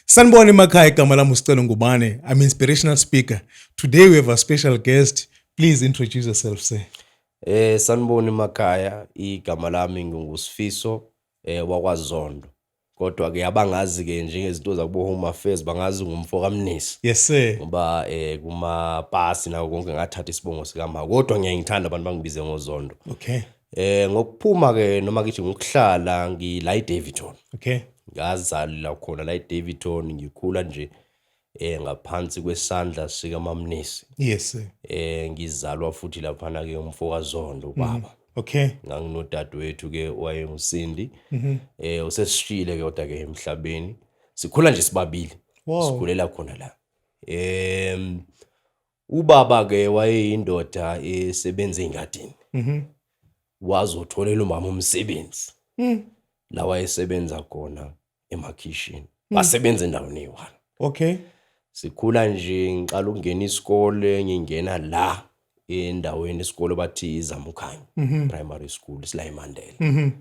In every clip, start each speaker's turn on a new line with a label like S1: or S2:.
S1: Sanibona emakhaya, igama lami Scelo Ngubane. I'm inspirational speaker. Today we have a special guest. Please introduce yourself, sir.
S2: Sanibona emakhaya, igama lami Sfiso wakwaZondo. Kodwa ke abangazi ke njengezinto zakubo Home Affairs bangazi ngumfo kaMnisi.
S1: Yes, sir.
S2: Ngoba kuma pasi nawo konke ngathatha isibongo sikamama. Kodwa ngiyangithanda abantu bangibize ngoZondo.
S1: Okay.
S2: Ngokuphuma ke noma kithi ngokuhlala ngila eDavidton.
S1: Okay.
S2: Ngazalila khona la eDavidton, ngikhula nje ngaphansi kwesandla sika maMnisi.
S1: Yes, sir.
S2: Ngizalwa futhi laphana ke umfo kaZondo baba.
S1: Okay.
S2: Nganginodadewethu ke wayengusindi. Usesishile ke kodwa ke emhlabeni. Sikhula nje sibabili.
S1: Wow.
S2: Sikhulela khona la. Ubaba ke wayeyindoda esebenza engadini. Wazotholela umama umsebenzi. La wayesebenza khona emakhishini. Basebenza endaweni eyiwani.
S1: Okay.
S2: Sikhula nje ngiqala ukungena isikole, ngingena la endaweni isikole bathi iZamukhanya primary school sila eMandela.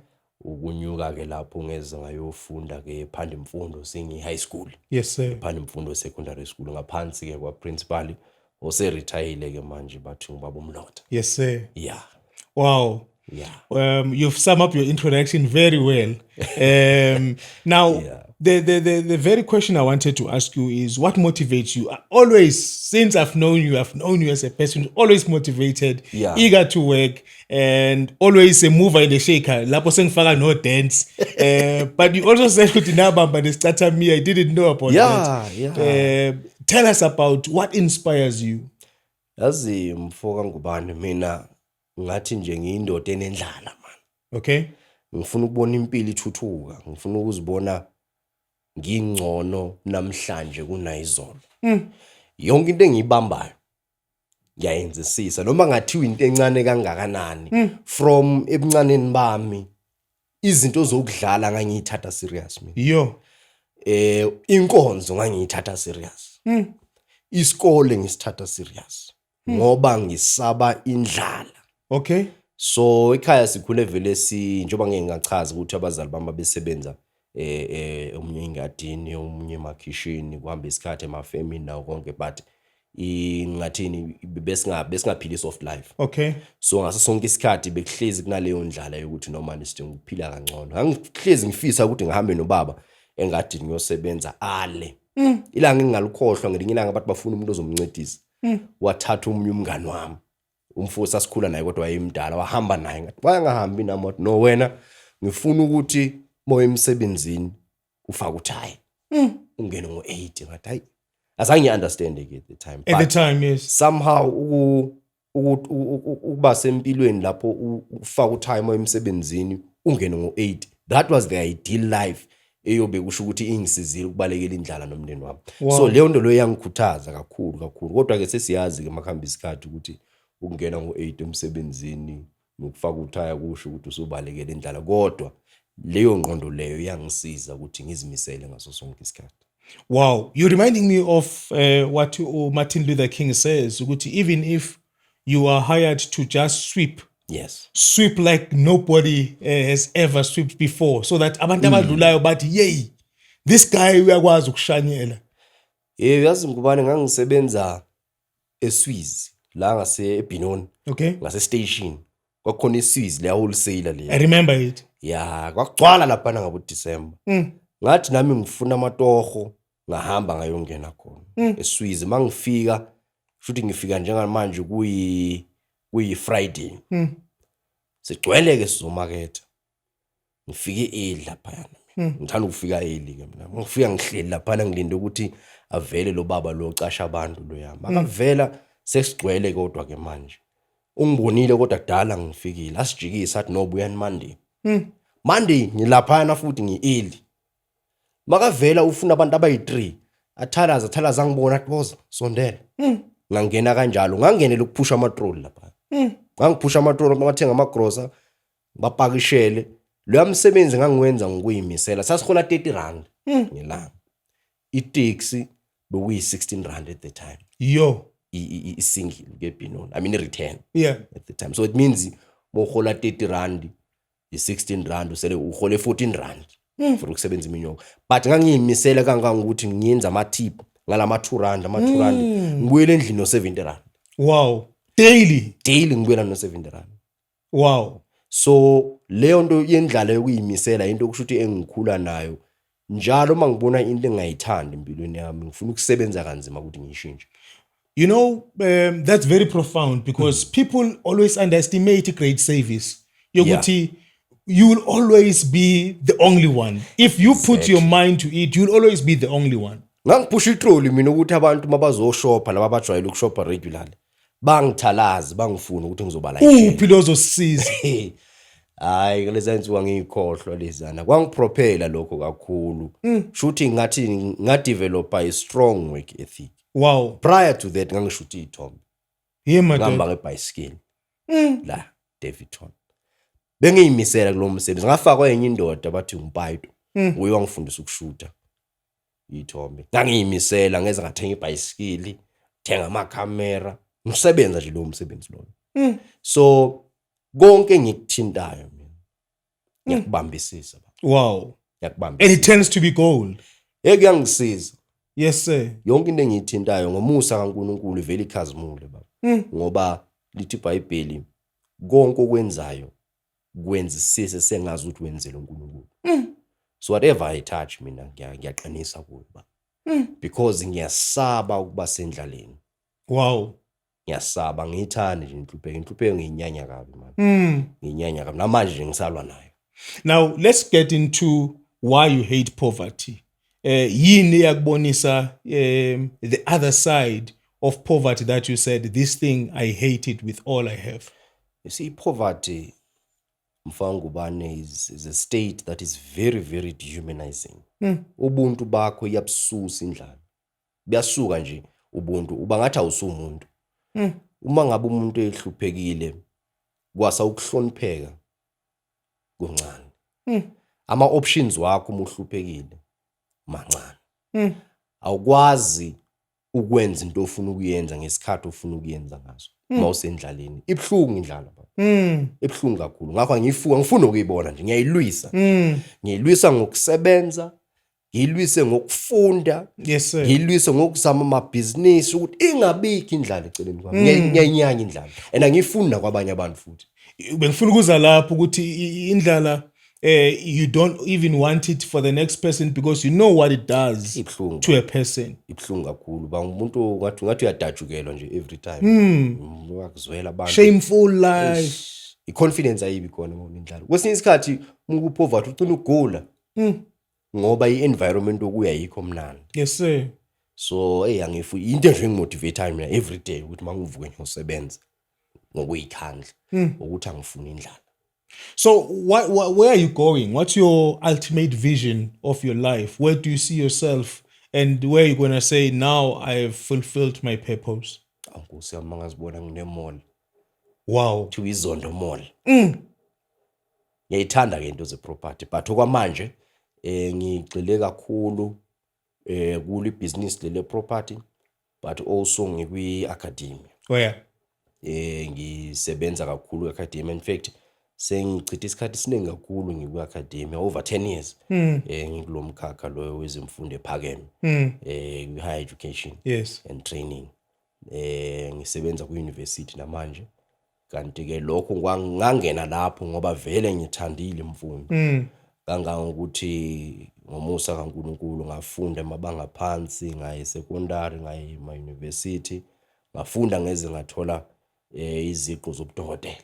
S2: Ukunyuka ke lapho ngeze ngayofunda ke phanda imfundo singi high school.
S1: Yes, sir.
S2: Phanda imfundo secondary school ngaphansi ke kwa principal oseretire ke manje bathi ngibaba uMlotha.
S1: Yes, sir.
S2: Yeah.
S1: Wow.
S2: Yeah.
S1: You've summed up your introduction very well. Now, the very question I wanted to ask you is, what motivates you? Always, since I've known you as a person always motivated, eager to work, and always a mover and a shaker. Lapho sengifaka no dance. But you also said with Nabamba the starter me, I didn't know about that.
S2: Yeah.
S1: Tell us about what inspires you.
S2: Yazi mfoka Ngubane mina ngathi nje ngiyindoda enendlala man.
S1: Okay.
S2: Ngifuna ukubona impilo ithuthuka, ngifuna ukuzibona ngingcono namhlanje kunayizolo. Yonke into engiyibambayo ngiyayenzisisa noma ngathiwa into encane kangakanani from ebuncaneni bami izinto zokudlala ngangiyithatha serious mina.
S1: Yo.
S2: Inkonzo ngangiyithatha serious. Isikole ngisithatha serious ngoba ngisaba indlala.
S1: Okay.
S2: So ekhaya sikhule vele njoba ngeke ngachaza ukuthi abazali bami besebenza omunye engadini omunye emakhishini kuhamba isikhathi emafamini nawo konke, but ngathini besingaphili soft life.
S1: Okay.
S2: So ngaso sonke isikhathi bekuhlezi kunaleyo ndlala yokuthi noma nisidinga ukuphila kangcono. Ngihlezi ngifisa ukuthi ngihambe nobaba engadini ngiyosebenza ale. Ilanga engingalikhohlwa ngelinye ilanga abantu bafuna umuntu ozomncedisa. Wathatha umunye umngani wami. Umfowethu sasikhula naye kodwa wayemdala wahamba naye ngathi wayangahambi namoto. No, wena ngifuna ukuthi moya emsebenzini ufaka uthayi. Ungene ngo8 ngathi hayi azange understand at the time.
S1: At the time, yes.
S2: Somehow ukuba sempilweni lapho ufaka uthayi moya emsebenzini ungene ngo8. That was the ideal life eyobe kusho ukuthi ingisizile ukubalekela indlala nomndeni wami. So leyo nto lo yangikhuthaza kakhulu. Kodwa ke sesiyazi ke makhamba isikhathi ukuthi ukungena ngo8 emsebenzini nokufaka uthaya kusho ukuthi usubalekela indlala, kodwa leyo ngqondo leyo yangisiza ukuthi ngizimisele ngaso sonke isikhathi.
S1: Wow, you're reminding me of what Martin Luther King says, ukuthi even if you are hired to just sweep,
S2: yes,
S1: sweep like nobody has ever swept before, so that abantu abadlulayo bathi yey, this guy uyakwazi ukushanyela.
S2: Yazi Ngubane ngangisebenza eSwiss la ngase eBinoni.
S1: Okay.
S2: Ngase station kwakhona iSwiss le wholesaler le.
S1: I remember it.
S2: Yeah, kwagcwala lapha ngabo December. Ngathi nami ngifuna amatoho ngahamba ngayongena khona eSwiss. Mangifika futhi ngifika njengamanje kuyi Friday. Sigcwele ke sizomarket. Ngifike early lapha. Ngithanda ukufika early ke mina. Ngifika ngihleli lapha ngilinde ukuthi avele lo baba lo ocasha abantu lo yami. Akavela sesigcwele kodwa ke manje. Ungibonile kodwa dala ngifikile. Asijikisa athi no buyani Monday. Monday ngilapha futhi ngi-early. Makavela ufuna abantu abayi3. Athalaza angibona athi boza sondela. Ngangena kanjalo ngangenela ukuphusha amatroli lapha. Ngangiphusha amatroli ngathenga amagrosa bapakishele. Lo msebenzi ngangiwenza ngokuyimisela. Sasihola 30 rand ngelanga. I-taxi bekuyi 16 rand at the time.
S1: Yo.
S2: I-single ngeBinoni. I mean return.
S1: Yeah.
S2: At the time. So it means mohola 30 rand, i16 rand usele uhole 14 rand. for ukusebenza iminyoko. But ngangiyimisela kangangokuthi ngiyenza amathip ngalama 2 rand, ama 2 rand ngibuyela endlini no 70 rand.
S1: Wow. Daily
S2: ngibuyela no 70 rand.
S1: Wow.
S2: So leyo nto yendlala yokuyimisela into kusho ukuthi engikhula nayo njalo mangibona into engayithandi empilweni yami ngifuna ukusebenza kanzima ukuthi ngiyishintshe.
S1: You know, that's very profound because people always underestimate great service. Yokuthi you will always be the only one. If you put your mind to it, you'll always be the only one.
S2: Ngangipusha itroli mina ukuthi abantu mabazoshopha laba abajwayele ukushopha regularly bangithalazi bangifuna ukuthi ngizoba like
S1: uphi lozosiza.
S2: Hayi lezenziwa ngikhohlwa lezana kwangiprophela lokho kakhulu shuthi ngathi ngadevelopa a strong work ethic.
S1: Wow.
S2: Prior to that ngangishuthi ithombe ngihamba ngebicycle la Davidton bengiyimisela kulo msebenzi ngafakwa enye indoda bathi ngumpayito uye wangifundisa ukushuta ithombe ngangiyimisela ngeza ngathenga ibicycle thenga ama camera ngisebenza nje lo msebenzi lo. So konke ngikuthintayo mina ngiyakubambisisa.
S1: Wow.
S2: Ngiyakubambisisa
S1: and it tends to be gold.
S2: Ekuyangisiza.
S1: Yes sir.
S2: Yonke into engiyithintayo ngomusa kaNkulunkulu vele ikhazimule baba. Ngoba lithi iBhayibheli konke okwenzayo kwenzisise sengazi ukuthi wenzele uNkulunkulu. So whatever I touch mina ngiyaqinisa kuyo baba. Because ngiyasaba ukuba sendlaleni.
S1: Wow.
S2: Ngiyasaba ngiyithanda nje inhlupheko ngiyinyanya kabi manje. Ngiyinyanya kabi namanje ngisalwa nayo.
S1: Now let's get into why you hate poverty. Yini yakubonisa the other side of poverty that you said this thing I hate it with all I have.
S2: You see, poverty Ngubane is a state that is very very dehumanizing. Ubuntu bakho yabususa indlala. Biyasuka nje ubuntu uba ngathi awusumuntu. Uma ngabe umuntu ehluphekile kwasa ukuhlonipheka kuncane. Ama options wakho uma uhluphekile mancane. Awukwazi ukwenza into ofuna ukuyenza ngesikhathi ofuna ukuyenza ngaso uma usendlaleni. Ibhlungu indlala baba. Ibhlungu kakhulu. Ngakho ngifuna ukuyibona nje ngiyayilwisa. Ngiyilwisa ngokusebenza, ngiyilwise ngokufunda,
S1: yes sir.
S2: Ngiyilwise ngokuzama amabhizinisi ukuthi ingabiki indlala eceleni kwami. Ngiyayinyanya indlala. And ngifunda kwabanye abantu futhi.
S1: Bengifuna ukuza lapho ukuthi indlala you don't even want it for the next person because you know what it does to a person.
S2: Ibhlungu kakhulu ba umuntu ngathi uyadajukelwa nje every time. Wakuzwela abantu.
S1: Shameful life.
S2: I-confidence ayibi khona ngoba indlala. Kwesinye isikhathi umuntu poverty ucina ukugula. Ngoba i-environment okuya yikho mnandi.
S1: Yes sir.
S2: So angifu into nje ngimotivate mina every day ukuthi mangivuke ngiyosebenza ngokuyikhandla ukuthi angifuni indlala.
S1: So where are you going? What's your ultimate vision of your life? Where do you see yourself and where are you going to say now I have fulfilled my purpose?
S2: Nkosi yami mangazibona ngine mall.
S1: Wow.
S2: To iZondo mall. Ngiyayithanda ke into ze property but okwamanje ngigxile kakhulu kule business lele property but also ngikwi academy.
S1: Oh yeah.
S2: Ngisebenza kakhulu academy. In fact sengichitha isikhathi siningi kakhulu ngikwi academy over 10 years. Ngikulo mkhakha lo wezemfundo ephakeme. Higher education.
S1: Yes.
S2: And training. Ngisebenza ku university namanje. Kanti ke lokho ngangena lapho ngoba vele ngithandile imfundo. Kangangokuthi ngomusa kaNkulunkulu ngafunda emabanga phansi, ngaye secondary, ngaye ema university, ngafunda ngeze ngathola iziqu zobudokotela.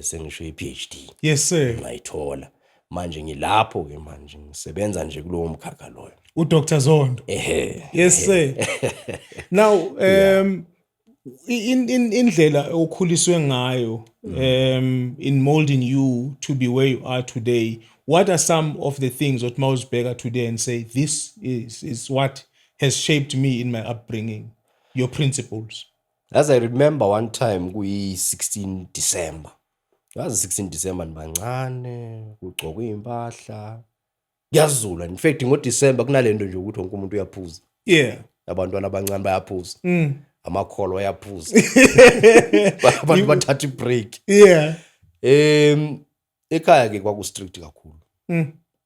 S2: Sengisho iPhD.
S1: Yes sir.
S2: Ngayithola. Manje ngilapho ke manje ngisebenza nje kulowo mkhakha loyo.
S1: uDr Zondo. Yes sir. Now indlela okhuliswe ngayo in molding you to be where you are today, what are some of the things that Mausberger today and say this is what has shaped me in my upbringing, your principles?
S2: As I remember one time kuyi 16 December. Yazi 16 December nibancane, kugcokwa impahla. Yazula. In fact ngo December kunalento nje ukuthi wonke umuntu uyaphuza.
S1: Yeah.
S2: Abantwana abancane bayaphuza. Amakholo ayaphuza. Abantu bathatha ibreak.
S1: Yeah.
S2: Ekhaya ke kwaku strict kakhulu.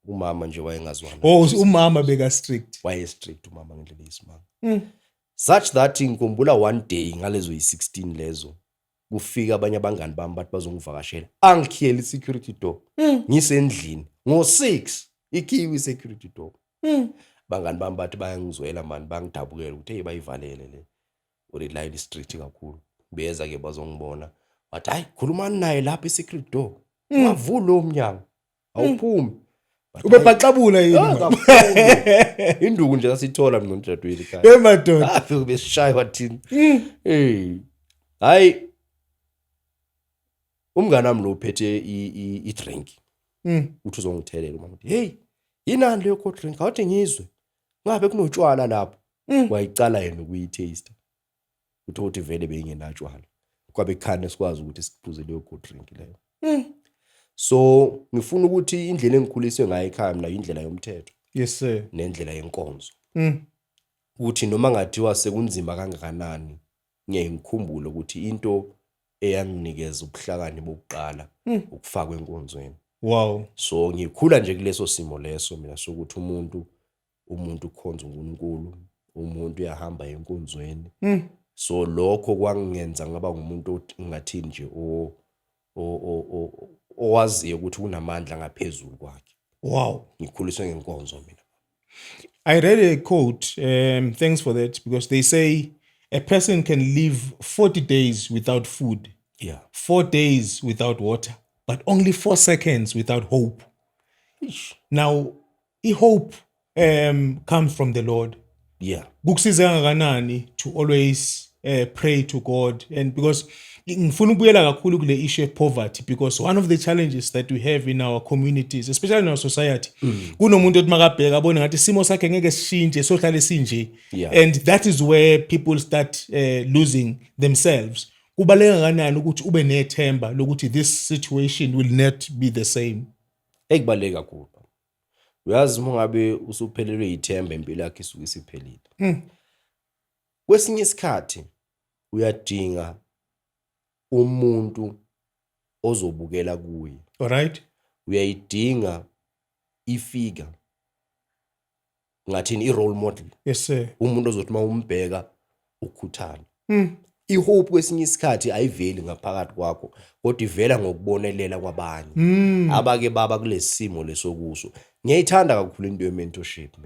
S2: umama nje wayengazwana.
S1: Umama beka strict.
S2: Waye strict umama ngendlela eyisimanga. Such that ngikhumbula one day ngalezo yi16 lezo kufika abanye abangani bami bathi bazongivakashela. Angikhiyela i-security door. Ngisendlini ngo6 ikhiwe i-security door. Bangani bami bathi bayangizwela mani bangidabukela ukuthi hey bayivalele le. Uri line strict kakhulu. Beza ke bazongibona. Bathi hayi khulumani naye lapha i-security door. Ungavula lo mnyango. Awuphumi.
S1: Ubebaxabula yini?
S2: Induku nje sasithola mina uDadewethu ekhaya.
S1: Madoda.
S2: Afike besishaywa thina. Hayi umngane wami lo uphethe i-drink. Uthi uzongithelela mama. Hey, yinani leyo cold drink? Awuthi ngizwe. Ngabe kunotshwala lapho. Wayicala yena ukuyitaste. Uthi vele bengenatshwala. Kwabe khane sikwazi ukuthi siphuze leyo cold drink leyo. So ngifuna ukuthi indlela engikhuliswe ngayo ekhaya mina indlela yomthetho.
S1: Yes sir.
S2: Nendlela yenkonzo. Uthi noma ngathiwa sekunzima kangakanani ngiyengikhumbula ukuthi into eyanginikeza ubuhlakani bokuqala ukufakwa enkonzweni.
S1: Wow.
S2: So ngikhula nje kuleso simo leso mina sokuthi umuntu ukhonza uNkulunkulu, umuntu uyahamba enkonzweni. So lokho kwangenza ngaba ngumuntu ngathi nje owaziyo ukuthi unamandla ngaphezulu kwakhe.
S1: Wow.
S2: Ngikhuliswe ngenkonzo mina.
S1: I read a quote, thanks for that, because they say a person can live 40 days without food, 4 days without water, but only 4 seconds without hope. Now, hope comes from the Lord. Kukusiza kangakanani to always pray to God, and because ngifuna ukubuyela kakhulu kule issue of poverty, because one of the challenges that we have in our communities, especially in our society, kunomuntu othi makabheka abone ngathi isimo sakhe ngeke sishintshe sohlale sinje, and that is where people start losing themselves. Kubaleka kanani ukuthi ube nethemba lokuthi this situation will not be the same?
S2: Ekubaleka kakhulu. Uyazi ngabe usuphelelwe ithemba impilo yakhe isuke isiphelile. Kwesinye isikhathi uyadinga umuntu ozobukela kuye.
S1: Alright.
S2: Uyayidinga ifigure ngathini i-role model.
S1: Yes sir.
S2: Umuntu ozothi mawumbheka ukhuthana. Ihope kwesinye isikhathi ayiveli ngaphakathi kwakho kodwa ivela ngokubonelela kwabanye abake baba kulesimo lesokuso. Ngiyayithanda kakhulu into ye-mentorship.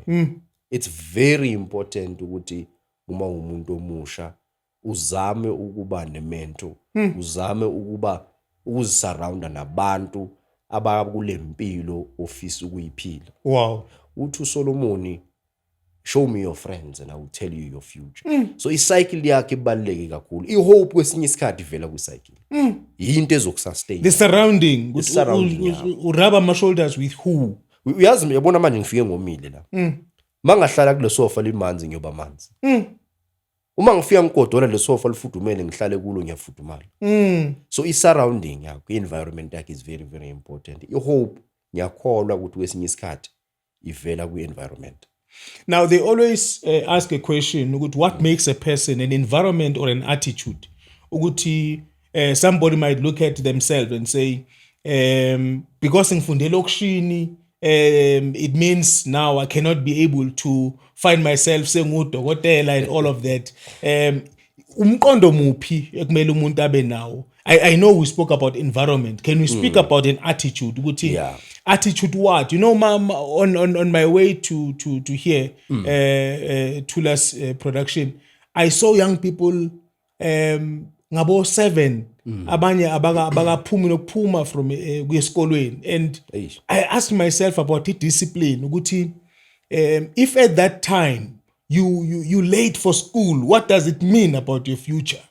S2: It's very important ukuthi uma umuntu omusha uzame ukuba nementor, uzame ukuba uzisurrounda nabantu abakule mpilo ofisa ukuyiphila.
S1: Wow.
S2: Uthi uSolomon, show me your friends and I will tell you your future. So icycle yakhe ibaluleke kakhulu. Ihope kwesinye isikhathi ivela kwicycle. Into ezokusustain.
S1: The surrounding. Uraba my shoulders with who?
S2: Uyazi uyabona manje ngifike ngomile la. Mangahlala kule sofa limanzi ngiyoba manzi. Uma ngifika ngigodola le sofa lifudumele ngihlale kulo ngiyafudumala. So i-surrounding yakho, i-environment yakho is very very important. I-hope ngiyakholwa ukuthi kwesinye isikhathi ivela kwi-environment.
S1: Now they always ask a question ukuthi what makes a person, an environment or an attitude? Ukuthi somebody might look at themselves and say because ngifundele okushini it means now I cannot be able to find myself sengudokotela and all of that. Umqondo muphi ekumele umuntu abe nawo? I know we spoke about environment. Can we speak about an attitude? Attitude what? You know, ma'am, on my way to here, Tula's production, I saw young people ngabo 7 abanye abakaphumi nokuphuma from kwesikolweni, and I asked myself about the discipline ukuthi if at that time you late for school, what does it mean about your future?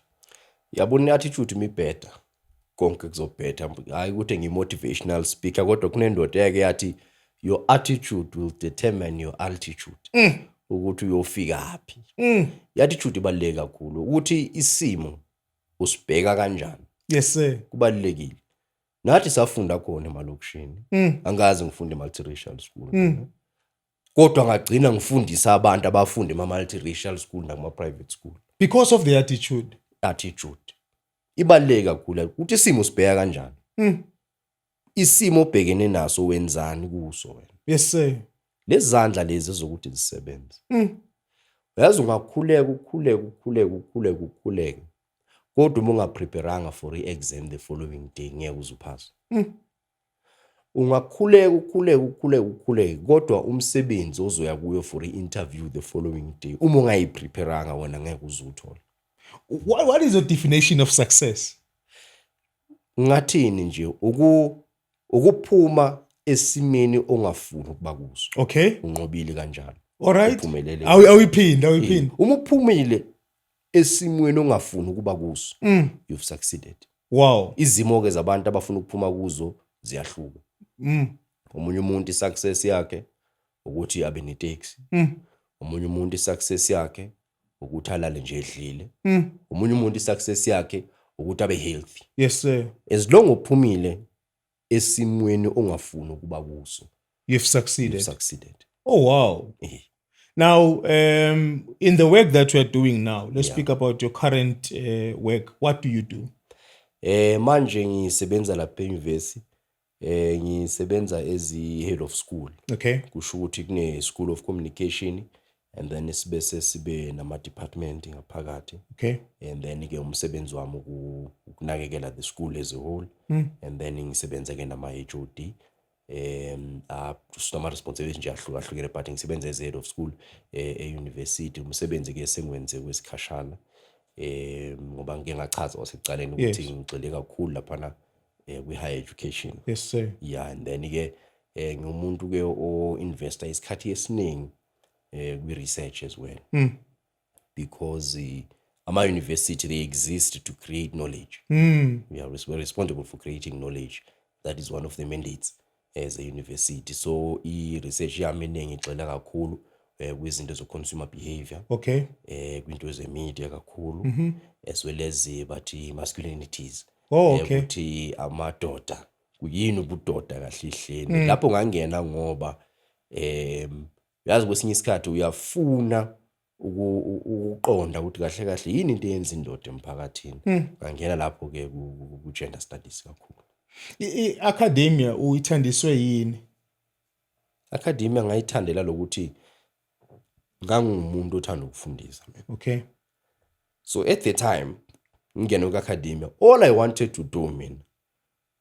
S2: Yabona attitude mi better konke kuzobhetha. Hayi ukuthi ngi-motivational speaker kodwa kunendoda yake yathi your attitude will determine your altitude. Ukuthi uyofika happy. I-attitude ibaluleke kakhulu ukuthi isimo usibheka kanjani.
S1: Yes sir.
S2: Kubalulekile. Nathi safunda khona emalokishini. Angazi ngifunde multiracial school. Kodwa ngagcina ngifundisa abantu abafunda ema-multiracial school nakuma-private school.
S1: Because of the attitude.
S2: Attitude ibaluleke kakhulu ukuthi isimo sibheka kanjani. isimo obhekene naso wenzani kuso wena.
S1: Yes, sir.
S2: Lezi zandla lezi ezokuthi zisebenze. Uyazi ukhuleka. Kodwa uma ungapreparanga for i-exam the following day ngeke uzuphase. Ungakhuleka kodwa umsebenzi ozoya kuyo for i-interview the following day uma ungayipreparanga wena ngeke uzuthola.
S1: What is your definition of success?
S2: Ngathini nje ukuphuma esimeni ongafuni ukuba kuso.
S1: Okay.
S2: Unqobile kanjalo.
S1: All right. Awuyiphinda.
S2: Uma uphumile esimweni ongafuni ukuba kuso, you've succeeded.
S1: Wow.
S2: Izimo ke zabantu abafuna ukuphuma kuzo ziyahluka. Omunye umuntu isuccess yakhe ukuthi abe neteksi. Omunye umuntu isuccess yakhe ukuthi alale nje edlile. Omunye umuntu isuccess yakhe ukuthi abe healthy.
S1: Yes, sir.
S2: As long uphumile esimweni ongafuni ukuba kuso,
S1: you've succeeded. Oh, wow. Now, in the work that you are doing now, let's speak about your current work. What do you do?
S2: Manje ngisebenza lapha euniversity. Ngisebenza as the head of school.
S1: Okay.
S2: Kusho ukuthi kune school of communication and then sibese sibe nama department ngaphakathi.
S1: Okay.
S2: And then ke umsebenzi wami ukunakekela the school as a whole. And then ngisebenza ke nama HOD. Some responsibilities nje ahlukahlukene but ngisebenza as head of school euniversity. Umsebenzi ke sengwenze kwesikhashana. Ngoba ngike ngachaza wasekucaleni ukuthi ngigxile kakhulu lapha kwi-higher education.
S1: Yes, sir.
S2: Yeah, and then ke ngumuntu ke o-investor isikhathi esiningi kwi-research as well. Because ama-university, they exist to create knowledge. We are responsible for creating knowledge. That is one of the mandates as a university. So i-research yami eningi igxila kakhulu kwizinto zo-consumer behavior.
S1: Okay.
S2: Kwinto ze-media kakhulu. As well as bathi masculinities.
S1: Oh, okay.
S2: Ukuthi amadoda kuyini ubudoda kahle. Lapho ngangena ngoba yazi kwesinye isikhathi uyafuna ukuqonda ukuthi kahle yini into eyenza indoda emphakathini. Ngangena lapho ke ku gender studies kakhulu.
S1: I-academia uyithandiswe yini?
S2: Academia ngayithandela lokuthi ngangumuntu othanda ukufundisa.
S1: Okay.
S2: So at the time ngene ku-academia, all I wanted to do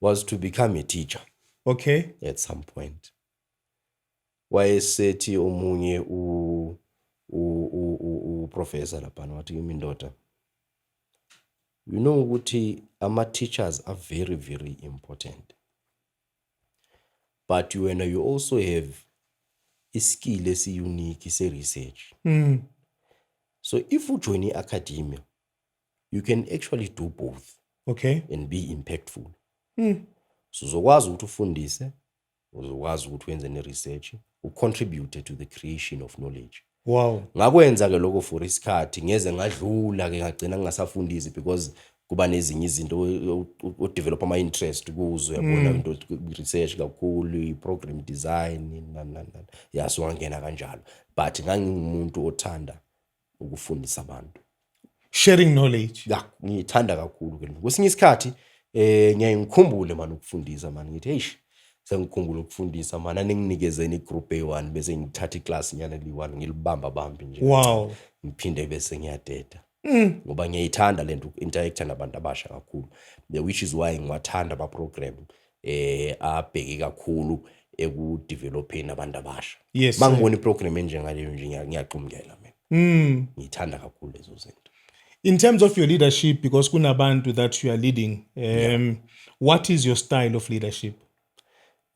S2: was to become a teacher.
S1: Okay.
S2: At some point. Wayesethi omunye professor lapha wathi kimi ndoda, you know ukuthi ama-teachers are very, very important. But you also have a skill esi-unique se-research. So if you join academia, you can actually do both.
S1: Okay.
S2: And be impactful. So uzokwazi ukuthi ufundise, uzokwazi ukuthi wenze ne-research, ucontribute to the creation of knowledge.
S1: Wow.
S2: Ngakwenza ke lokho for isikhathi ngeze ngadlula ke ngagcina ngingasafundisi because kuba nezinye izinto o develop ama interest kuzo yabona into research kakhulu, i-program design yaso ngangena kanjalo, but ngangingumuntu othanda ukufundisa abantu.
S1: Sharing knowledge.
S2: Ya, ngithanda kakhulu ke. Kwesinye isikhathi ngiyaye ngikhumbule ukufundisa ngithi eish sengikhumbula ukufundisa aninginikezeni igroup A1 bese ngithatha iclass nyana li1 ngilibamba nje.
S1: Wow.
S2: Ngiphinde bese ngiyadeda. Ngoba ngiyithanda lento interact nabantu abasha kakhulu. Which is why ngiwathanda ba program abheke kakhulu ekudeveloping abantu abasha.
S1: Yes.
S2: Mangibona iprogram enjengaleyo nje ngiyaqhumukela mina. Ngithanda kakhulu lezo zinto.
S1: In terms of your leadership, because kunabantu that you are leading, what is your style of leadership?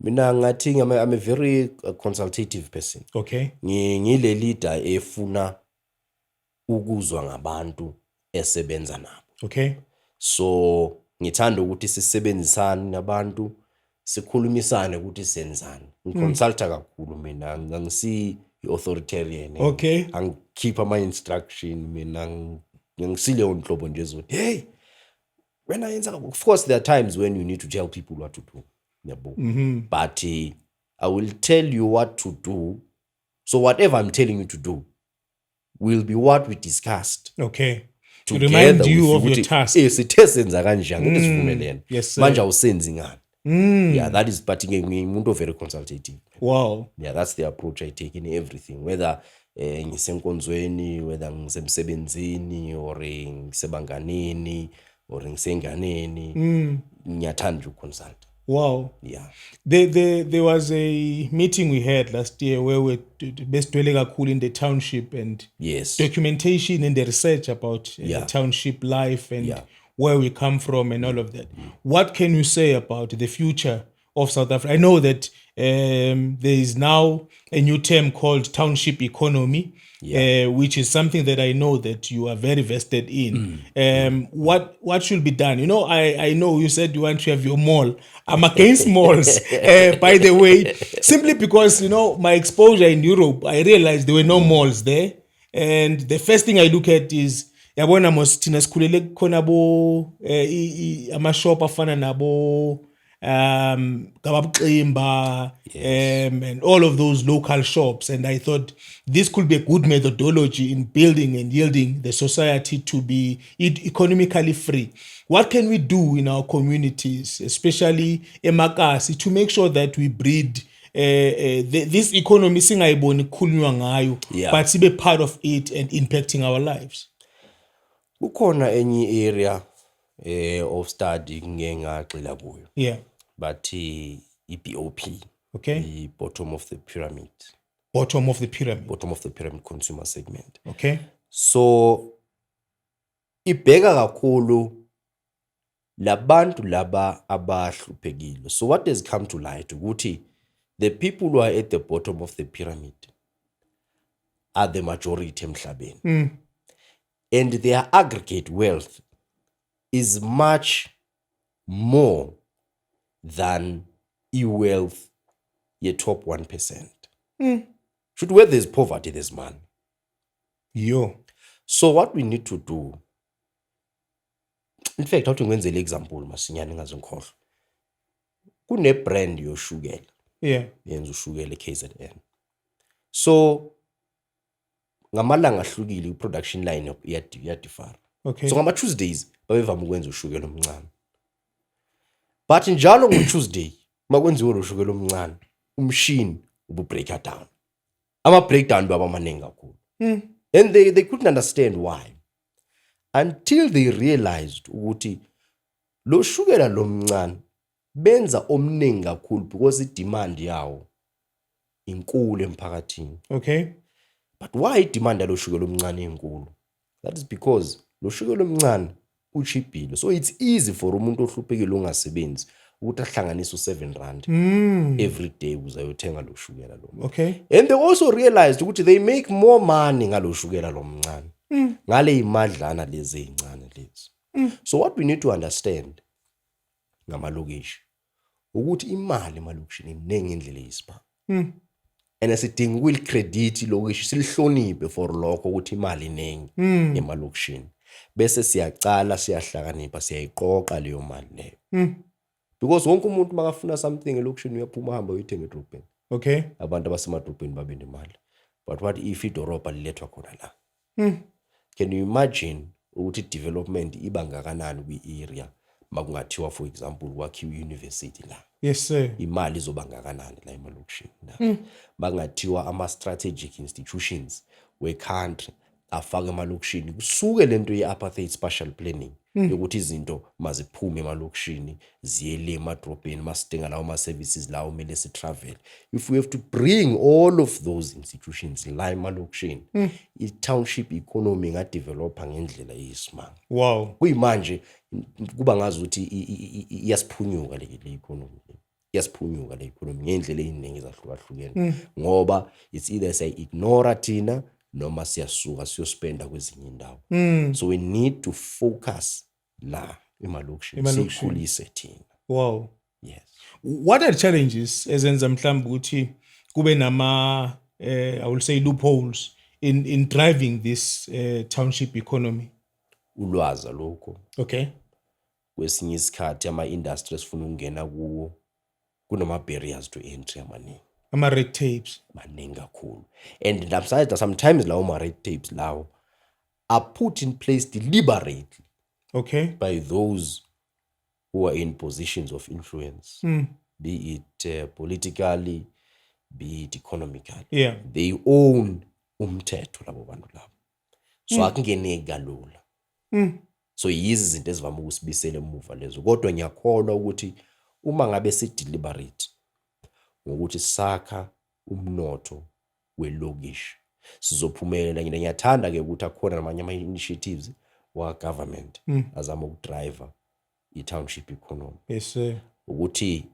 S2: Mina ngathi I'm a very consultative person.
S1: Okay.
S2: Ngile leader efuna ukuzwa ngabantu esebenza nabo.
S1: Okay.
S2: So ngithanda ukuthi sisebenzisane nabantu, sikhulumisane ukuthi senzani. Ngiconsulta kakhulu mina, ngisi authoritarian.
S1: Okay.
S2: Angikhipha ama instruction mina ngisile onhlobo nje zothi hey when I yenza, of course there are times when you need to tell people what to do. But I will tell you what to do. So whatever I'm telling you to do will be what we discussed.
S1: Okay. To remind you of your task.
S2: Sithe senza kanjani ukuthi sivumelene.
S1: Yes, sir.
S2: Manje awusenzi ngani. Yeah, that is but umuntu very consultative.
S1: Wow.
S2: Yeah, that's the approach I take in everything, whether ngisenkonzweni, whether ngisemsebenzini or ngisebanganeni or ngisenganeni, ngiyathanda uconsult.
S1: Wow.
S2: Yeah.
S1: There was a meeting we had last year where we besdwele kakhulu in the township and
S2: Yes.
S1: documentation and the research about
S2: Yeah.
S1: township life and
S2: Yeah.
S1: where we come from and all of that. What can you say about the future of South Africa? I know that there is now a new term called township economy, which is something that I know that you are very vested in. What should be done? You know, I know you said you want to have your mall. I'm against malls, by the way, simply because, you know, my exposure in Europe, I realized there were no malls there. And the first thing I look at is, yabona mos thina sikhulele kukhona bo ama-shop afana nabo Gababuximba, and all of those local shops. And I thought this could be a good methodology in building and yielding the society to be economically free. What can we do in our communities, especially emakasi, to make sure that we breed this economy singayiboni kukhulunywa ngayo, but sibe part of it and impacting our lives?
S2: Kukhona enye area of study ngengagxila kuyo.
S1: Yeah.
S2: But BOP.
S1: Okay.
S2: The bottom of the pyramid.
S1: Bottom of the pyramid.
S2: Bottom of the pyramid consumer segment.
S1: Okay.
S2: So ibheka kakhulu labantu laba abahluphekile. So what has come to light ukuthi the people who are at the bottom of the pyramid are the majority emhlabeni. And their aggregate wealth is much more than wealth ye top 1%. Should where there's poverty, there's money.
S1: Yo.
S2: So what we need to do, in fact, how to ngenze le example masinyane ngazongkhohlwa. Kune brand yoshukela.
S1: Yeah.
S2: Yenza ushukela KZN. So ngamalanga ahlukile production line iyadifara.
S1: Okay.
S2: So ngama Tuesdays babevama ukwenza ushukela omncane. But njalo ngoTuesday makwenziwe ushukela omncane, umshini ubu break down. Ama breakdown baba maningi kakhulu. And they couldn't understand why. Until they realized ukuthi lo shukela lomncane benza omningi kakhulu because the demand yawo inkulu emphakathini.
S1: Okay.
S2: But why demand yalo shukela omncane inkulu? That is because lo shukela omncane uchibhile. So it's easy for umuntu ohluphekile ongasebenzi ukuthi ahlanganise u7 every day ukuze ayothenga lo shukela lo.
S1: Okay.
S2: And they also realized ukuthi they make more money ngalo shukela lo mncane. Ngale imadlana lezi ezincane lezi. So what we need to understand ngamalokishi ukuthi imali emalokishini iningi indlela eyisipha. And asidinga ukuyil credit lokishi silihloniphe for lokho ukuthi imali iningi emalokishini. Bese siyacala siyahlakanipha siyayiqoqa leyo mali leyo. Because wonke umuntu makafuna something elokishini uyaphuma hamba uyithenga edrobheni.
S1: Okay.
S2: Abantu abasemadrobheni babe nemali. But what if idorobha lilethwa khona la? Can you imagine ukuthi development iba ngakanani kwi-area makungathiwa for example kwakhiwa university la?
S1: Yes sir.
S2: Imali izoba ngakanani la emalokishini la? Makungathiwa ama strategic institutions we country afake emalokishini kusuke lento ye-apartheid spatial planning yokuthi izinto maziphume emalokishini ziyele emadrobheni masidinga lawo ama-services lawo kumele si-travel. If we have to bring all of those institutions la emalokishini, i-township economy ingadevelopha ngendlela eyisimanga.
S1: Wow.
S2: Kuyimanje kuba ngazi ukuthi iyasiphunyuka le economy. Iyasiphunyuka le economy ngendlela eziningi ezahlukahlukene ngoba it's either say ignore thina noma siyasuka siyospenda kwezinye indawo. So we need to focus la emalokishini sikhulise thina.
S1: Wow.
S2: Yes.
S1: What are the challenges ezenza mhlawumbe ukuthi kube nama I will say loopholes in driving this township economy?
S2: Ulwaza lokho.
S1: Okay.
S2: Kwesinye isikhathi ama-industries funa ukungena kuwo kunama barriers to entry amaningi.
S1: Ama red tapes.
S2: Maningi kakhulu. And sometimes lawo ma red tapes lawo are put in place deliberately.
S1: Okay.
S2: By those who are in positions of influence, be it politically, be it economically.
S1: Yeah.
S2: They own umthetho labo bantu labo. So akungeneki kalula. So yizi izinto ezivama ukusibisela emuva lezo. Kodwa ngiyakholwa ukuthi uma ngabe si-deliberate ngokuthi sakha umnotho welokishi, sizophumelela. Ngiyathanda ke ukuthi akhona namanye ama-initiatives wa-government azama ukudriver i-township economy.
S1: Yes, sir.
S2: Ukuthi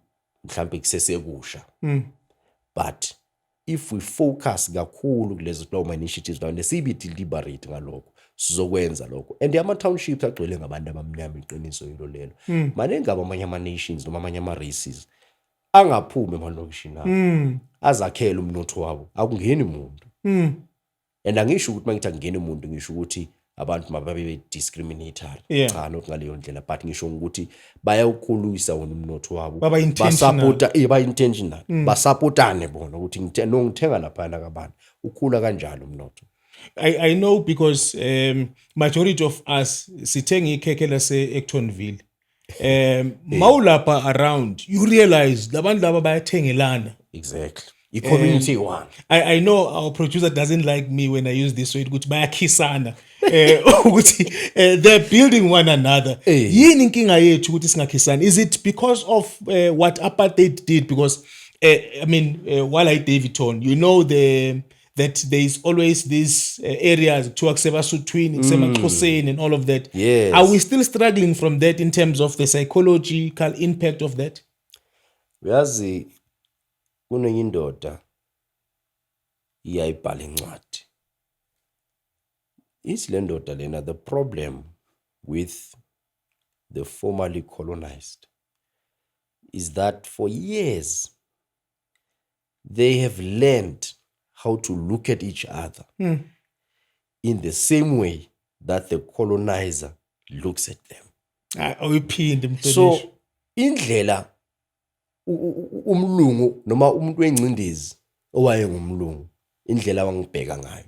S2: mhlambe kusesekusha. But if we focus kakhulu kulezo ma-initiatives lawo nesibe deliberate ngalokho, sizokwenza lokho. And ama-townships agcwele ngabantu abamnyama, iqiniso yilo lelo. Maningi amanye ama-nations noma amanye ama-races angaphumi emalokishini abo, azakhele umnotho wabo, akungeni umuntu. And angisho ukuthi mangithi akungeni umuntu, ngisho ukuthi abantu mababe discriminatory. Cha, not ngaleyo ndlela, but ngisho ukuthi bayawukhulisa wona umnotho wabo, ba-intentional, basupportane bona ukuthi ngithenga lapha kabantu, ukhula kanjalo umnotho.
S1: I know because majority of us sithenga ikhekhe lase Actonville. Mawulapha around, you realize labantu laba bayathengelana.
S2: Exactly. Community one.
S1: I know our producer doesn't like me when I use this word, ukuthi bayakhisana. They're building one another. Yini inkinga yethu ukuthi singakhisani? Is it because of what apartheid did? Because while I Davidton, you know that there is always these areas to Sfiso Zondo and all of that.
S2: Yes.
S1: Are we still struggling from that in terms of the psychological impact of that?
S2: Uyazi kunenye indoda iyayibhala incwadi. Ithi le ndoda lena, the problem with the formerly colonized is that for years they have learned how to look at each other in the same way that the colonizer looks at them. So indlela umlungu noma umuntu wencindezi owaye ngumlungu, indlela wangibheka ngayo,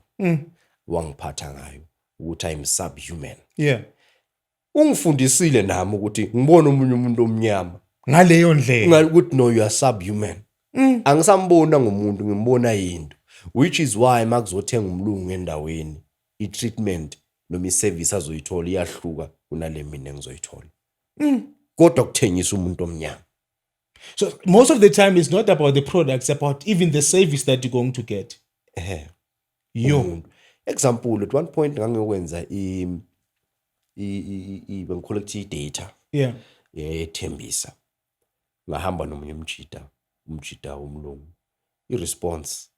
S2: wangiphatha ngayo ukuthi I'm subhuman.
S1: Yeah.
S2: Ungifundisile nami ukuthi ngibone umunye umuntu omnyama
S1: ngaleyo ndlela,
S2: ukuthi no, you are subhuman. Angisambona ngomuntu, ngimbona into, which is why makuzothenga umlungu endaweni, i-treatment noma i-service azoyithola iyahluka kunale mina engizoyithola. Kodwa kuthengisa umuntu omnyama.
S1: So most of the time it's not about the products, about even the service that you're going to get.
S2: Example, at one point ngangikwenza bengicollect data.
S1: Yeah.
S2: Ethembisa. Ngahamba nomunye umjida umlungu. I-response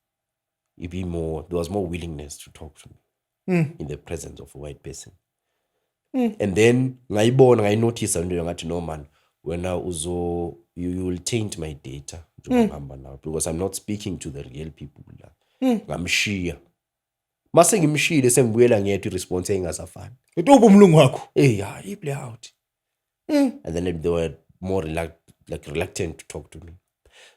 S2: there was more willingness to talk to me in the presence of a white person. And then ngayinotice into ngathi no man, you will taint my data now because I'm not speaking to the real people la. Ngamshiya. Mase ngimshiyile sengibuyela ngiyethu i-response engasafani.
S1: Etoba umlungu wakho.
S2: He play out. And then they were more reluctant to talk to me.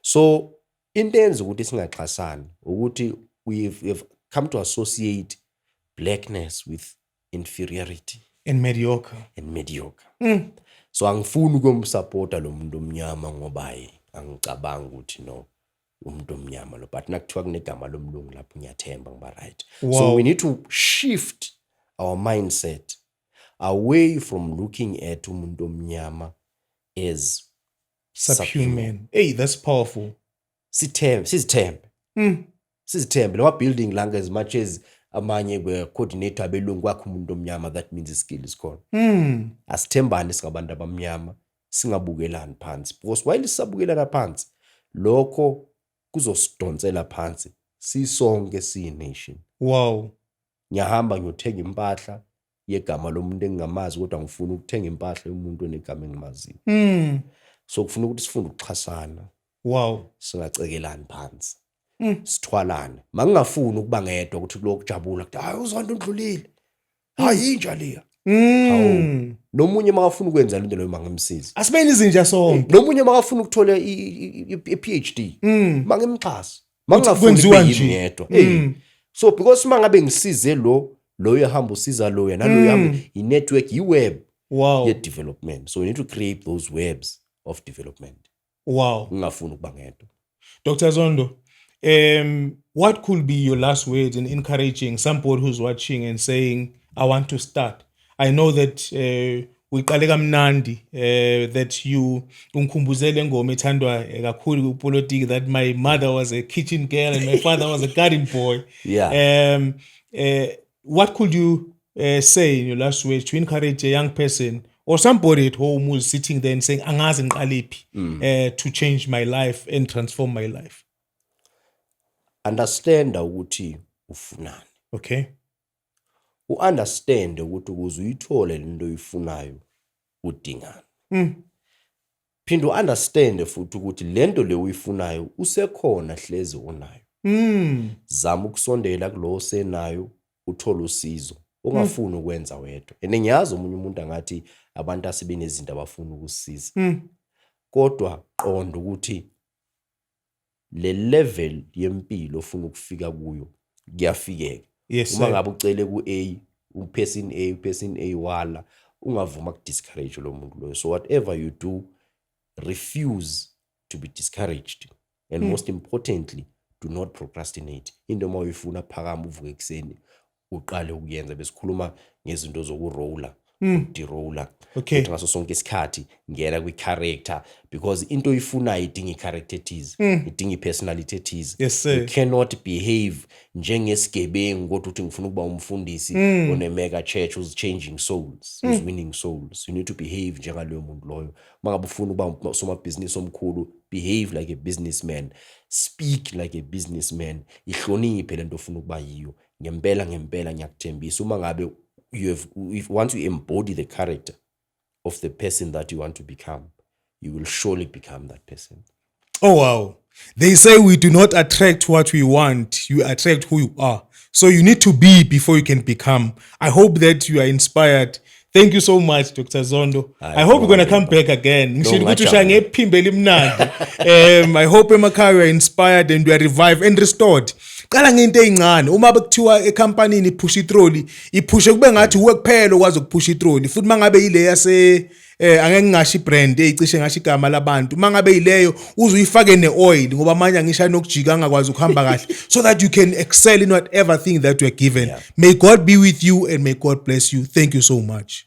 S2: So intenze ukuthi singaxhasani ukuthi we've come to associate blackness with inferiority
S1: and mediocre.
S2: So angifuni ukumsupporta lo muntu omnyama ngoba angicabanga ukuthi no umuntu omnyama lo, but nakuthiwa kunegama lomlungu lapho ngiyathemba ngiba right.
S1: Wow.
S2: So we need to shift our mindset away from looking at umuntu omnyama as
S1: subhuman. Hey, that's powerful.
S2: Sizithembe lama building langa, as much as amanye coordinator abelungu kwakho umuntu omnyama, that means iskill is khona. Asithembane singabantu abamnyama, singabukelani phansi, because while sisabukelana phansi lokho kuzosidonsela phansi sisonke siyi-nation.
S1: Wow.
S2: Ngiyahamba ngiyothenga impahla yegama lomuntu engingamazi, kodwa ngifuna ukuthenga impahla yomuntu onegama engimaziyo. So kufuna ukuthi sifunde ukuxhasana.
S1: Wow.
S2: Singacekelani phansi. Sithwalane. Mangingafuni ukuba ngedwa ukuthi kuloko kujabula ukuthi hayi uZondo undlulile. Hayi inja leya. Nomunye makafuna ukwenza into leyo mangimsiza.
S1: Asibeni izinja sonke.
S2: Nomunye makafuna ukuthola i-PhD. Mangimxhasa. Mangingafuni
S1: kwenziwa nje
S2: yedwa. So because mangabe ngisize lo ehamba usiza lo yena lo yami i-network, i-web,
S1: Wow.
S2: development. So we need to create those webs of development.
S1: Wow.
S2: Ungafuni ukuba ngedwa.
S1: Dr. Zondo, what could be your last words in encouraging somebody who's watching and saying, I want to start? I know that uyiqale kamnandi that you ungikhumbuzele ngoma ethandwa kakhulu kupolitiki that my mother was a kitchen girl and my father was a garden boy.
S2: Yeah.
S1: What could you say in your last words to encourage a young person or somebody at home who's sitting there and saying, angazi ngiqalephi to change my life and transform my life?
S2: Understand ukuthi ufunani.
S1: Okay.
S2: Understand ukuthi ukuze uyithole lento oyifunayo udingani. Phinde understand futhi ukuthi lento le uyifunayo usekhona hlezi onayo. Zama ukusondela kulo senayo uthola usizo. Ungafuni ukwenza wedwa. Ngiyazi omunye umuntu angathi abantu asebenezinto abafuna ukusiza. Kodwa qonda ukuthi le level yempilo ofuna ukufika kuyo kuyafikeka.
S1: Yes,
S2: uma ngabe ucele ku-A uperson A wala ungavuma ku-discourage lo muntu loyo. So whatever you do, refuse to be discouraged, and most importantly, do not procrastinate. Into uma uyifuna phakama uvuke ekuseni uqale ukuyenza. Besikhuluma ngezinto zokurolla, de-roller.
S1: Okay.
S2: Ngaso sonke isikhathi ngena kwi-character, because into oyifunayo idinga i-character ethize, idinga i-personality ethize.
S1: Yes, sir.
S2: You cannot behave njengesigebengu kodwa uthi ngifuna ukuba umfundisi one-mega church who's changing souls, who's winning souls. You need to behave njengaloyo muntu loyo. Uma ngabe ufuna ukuba somabhizinisi omkhulu, behave like a businessman, speak like a businessman, ihloniphe lento ofuna ukuba yiyo. Ngempela ngiyakuthembisa uma ngabe once you embody the character of the person that you want to become, you will surely become that person.
S1: Oh, wow. They say we do not attract what we want. You attract who you are. So you need to be before you can become. I hope that you are inspired. Thank you so much, Dr. Zondo. I hope you're going to come back again. I hope emakhaya you are inspired and you are revived and restored. Qala ngento ezincane uma bekuthiwa ecompany iphusha itroli iphushe kube ngathi uwe kuphela okwazi ukuphusha itroli futhi mangabe ile yase angeke ngasho ibrand eyicishe ngasho igama labantu mangabe ileyo uzuyifake neoil ngoba manje angisha nokujika angakwazi ukuhamba kahle so that you can excel in whatever thing that you are given. May God be with you and may God bless you. Thank you so much.